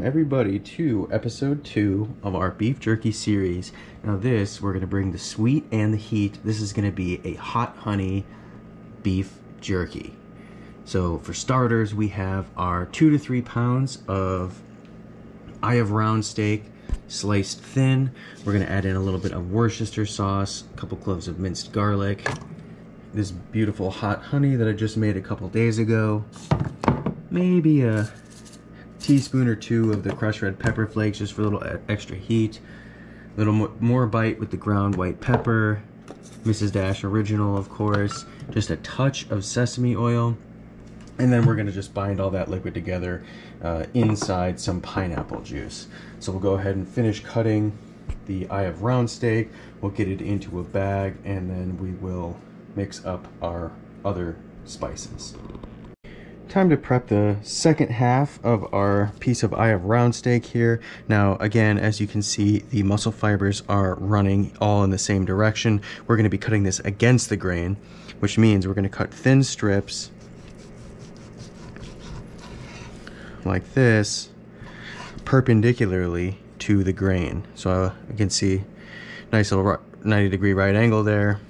everybody to episode 2 of our beef jerky series. Now this, we're going to bring the sweet and the heat. This is going to be a hot honey beef jerky. So for starters, we have our 2 to 3 pounds of eye of round steak, sliced thin. We're going to add in a little bit of Worcestershire sauce, a couple cloves of minced garlic, this beautiful hot honey that I just made a couple days ago, maybe a teaspoon or 2 of the crushed red pepper flakes just for a little extra heat, a little more bite with the ground white pepper, Mrs. Dash original of course, just a touch of sesame oil, and then we're going to just bind all that liquid together inside some pineapple juice. So we'll go ahead and finish cutting the eye of round steak, we'll get it into a bag, and then we will mix up our other spices. Time to prep the second half of our piece of eye of round steak here. Now again, as you can see, the muscle fibers are running all in the same direction. We're going to be cutting this against the grain, which means we're going to cut thin strips like this, perpendicularly to the grain. So you can see nice little 90-degree right angle there,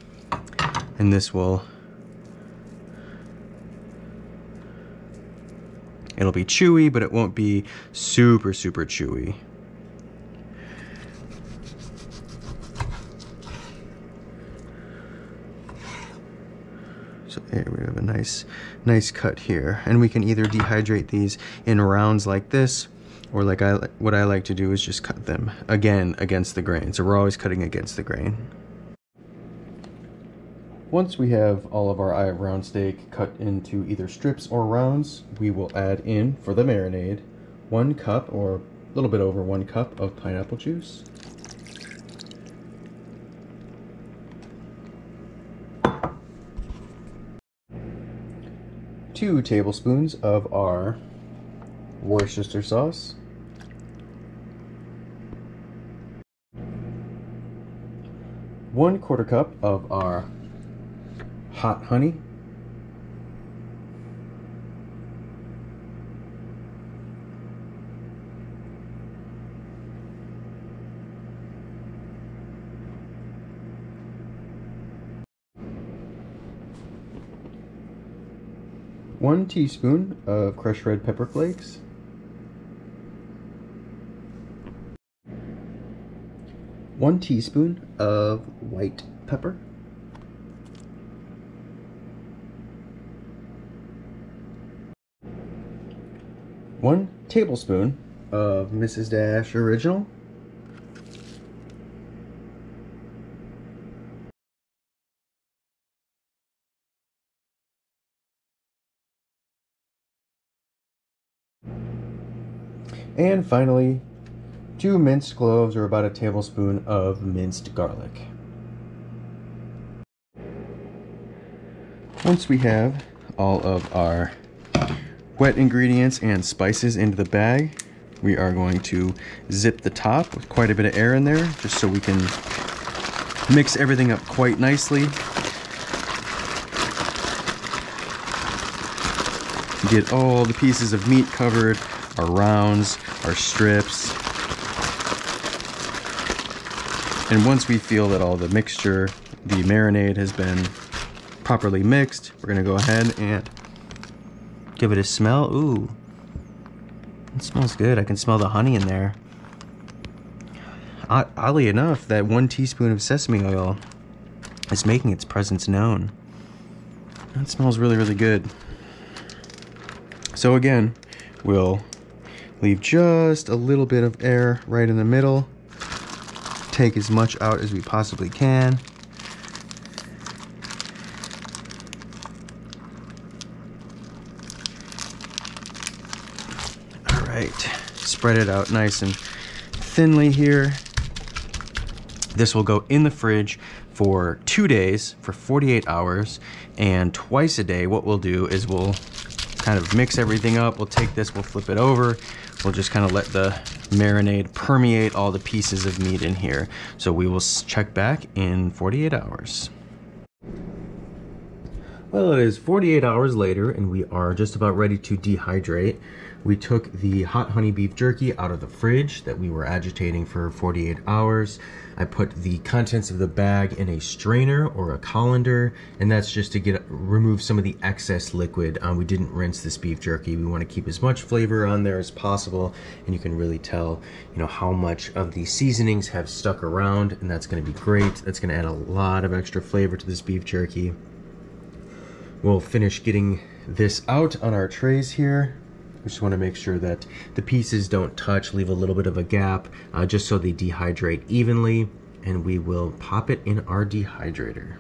and this will, it'll be chewy, but it won't be super chewy. So there we have a nice cut here, and we can either dehydrate these in rounds like this, or like what I like to do is just cut them again against the grain. So we're always cutting against the grain. Once we have all of our eye of round steak cut into either strips or rounds, we will add in, for the marinade, 1 cup or a little bit over 1 cup of pineapple juice. Two tablespoons of our Worcestershire sauce. 1/4 cup of our hot honey. One teaspoon of crushed red pepper flakes. 1 teaspoon of white pepper. 1 tablespoon of Mrs. Dash original. And finally, 2 minced cloves, or about a tablespoon of minced garlic. Once we have all of our wet ingredients and spices into the bag, we are going to zip the top with quite a bit of air in there, just so we can mix everything up quite nicely. Get all the pieces of meat covered, our rounds, our strips. And once we feel that all the mixture, the marinade, has been properly mixed, we're going to go ahead and give it a smell. Ooh, it smells good. I can smell the honey in there. Oddly enough, that 1 teaspoon of sesame oil is making its presence known. That smells really good. So again, we'll leave just a little bit of air right in the middle. Take as much out as we possibly can. All right, spread it out nice and thinly here. This will go in the fridge for 2 days, for 48 hours, and twice a day what we'll do is we'll kind of mix everything up. We'll take this, we'll flip it over, we'll just kind of let the marinade permeate all the pieces of meat in here. So we will check back in 48 hours. Well, it is 48 hours later and we are just about ready to dehydrate. We took the hot honey beef jerky out of the fridge that we were agitating for 48 hours. I put the contents of the bag in a strainer or a colander, and that's just to remove some of the excess liquid. We didn't rinse this beef jerky. We want to keep as much flavor on there as possible, and you can really tell, you know, how much of the seasonings have stuck around, and that's going to be great. That's going to add a lot of extra flavor to this beef jerky. We'll finish getting this out on our trays here. We just want to make sure that the pieces don't touch, leave a little bit of a gap, just so they dehydrate evenly, and we will pop it in our dehydrator.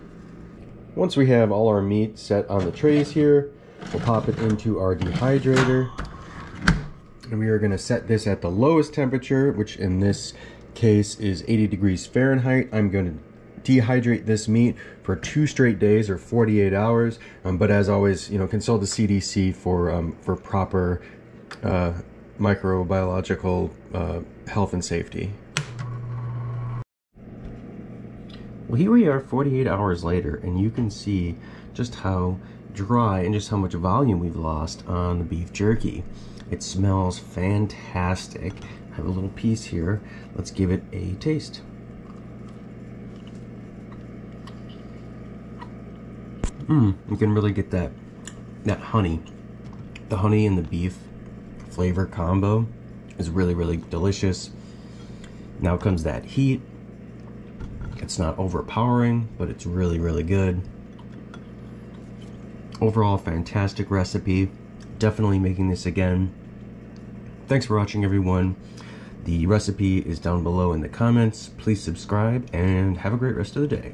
Once we have all our meat set on the trays here, we'll pop it into our dehydrator, and we are going to set this at the lowest temperature, which in this case is 80 degrees Fahrenheit. I'm going to dehydrate this meat for 2 straight days or 48 hours, but as always, you know, consult the CDC for proper microbiological health and safety. Well, here we are 48 hours later, and you can see just how dry and just how much volume we've lost on the beef jerky. It smells fantastic. I have a little piece here. Let's give it a taste. You can really get that honey. The honey and the beef flavor combo is really, really delicious. Now comes that heat. It's not overpowering, but it's really, really good. Overall, fantastic recipe. Definitely making this again. Thanks for watching, everyone. The recipe is down below in the comments. Please subscribe and have a great rest of the day.